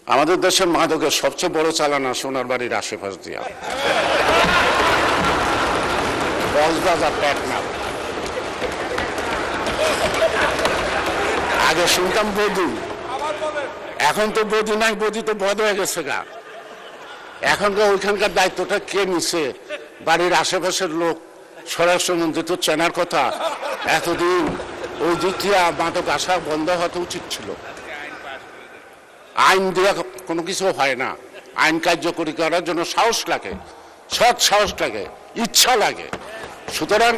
আমাদের দেশের মাদকের সবচেয়ে বড় চালান সোনার বাড়ির আশেপাশ দিয়া কক্সবাজার টেকনা। আগে শুনতাম বধূ, এখন তো বধূ নাই, বধূ তো বধ হয়ে গেছে গা। এখনকার ওইখানকার দায়িত্বটা কে নিছে? বাড়ির আশেপাশের লোক। স্বরাষ্ট্রমন্ত্রী তো চেনার কথা। এতদিন ওই দিক দিয়ে মাদক আসা বন্ধ হতে উচিত ছিল। আইন দেওয়া কোনো কিছু হয় না। আইন কার্যকরী করার জন্য সাহস লাগে, সৎ সাহস লাগে, ইচ্ছা লাগে। সুতরাং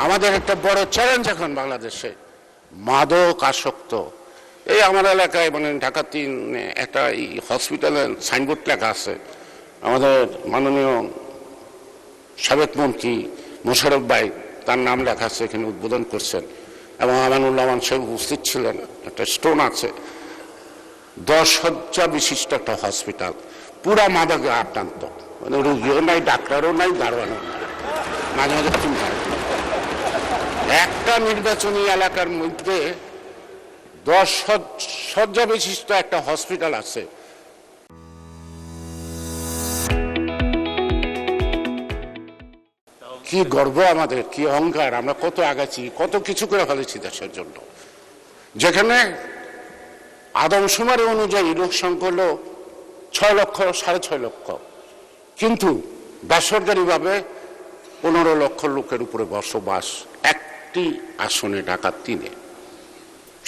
আমাদের একটা বড় চ্যালেঞ্জ এখন বাংলাদেশে মাদক আসক্ত। এই আমার এলাকায় মানে ঢাকা ৩ একটা হসপিটালের সাইনবোর্ড লেখা আছে। আমাদের মাননীয় সাবেক মন্ত্রী মোশাররফ ভাই তার নাম লেখা আছে, এখানে উদ্বোধন করছেন এবং আমানুল্লাহ সাহেব উপস্থিত ছিলেন। একটা স্টোন আছে, 10 শয্যা বিশিষ্ট একটা হসপিটাল, পুরা মাদকে আক্রান্ত। মানে রোগীও নাই, ডাক্তারও নাই, দারোয়ানও নাই, মাঝে মাঝে চিন্তা। একটা নির্বাচনী এলাকার মধ্যে 10 শয্যা বিশিষ্ট একটা হসপিটাল আছে। কি গর্ব আমাদের, কি অহংকার! আমরা কত আগাচ্ছি, কত কিছু করে ফেলেছি দেশের জন্য। যেখানে আদমশুমারি অনুযায়ী লোক সংখ্যা হলো 6 লক্ষ, 6.5 লক্ষ, কিন্তু বেসরকারিভাবে 15 লক্ষ লোকের উপরে বসবাস একটি আসনে, ঢাকা 3-এ।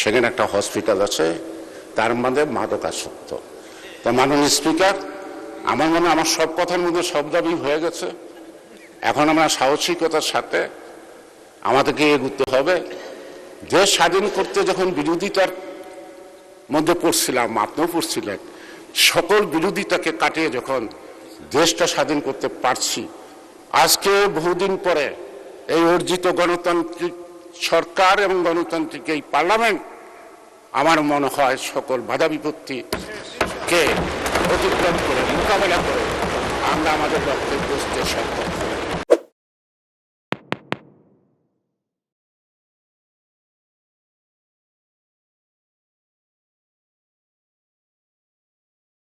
সেখানে একটা হসপিটাল আছে, তার মধ্যে মাদক আসক্ত। তা মাননীয় স্পিকার, আমার মনে হয় আমার সব কথার মধ্যে সব দাবি হয়ে গেছে। এখন আমরা সাহসিকতার সাথে আমাদেরকে এগোতে হবে। দেশ স্বাধীন করতে যখন বিরোধিতার মধ্যে পড়ছিলাম, আপনিও পড়ছিলেন, সকল বিরোধিতাকে কাটিয়ে যখন দেশটা স্বাধীন করতে পারছি, আজকে বহুদিন পরে এই অর্জিত গণতান্ত্রিক সরকার এবং গণতান্ত্রিক এই পার্লামেন্ট আমার মনে হয় সকল বাধা বিপত্তিকে অতিক্রম করে, মোকাবেলা করে আমরা আমাদের লক্ষ্যে পৌঁছতে সক্ষম।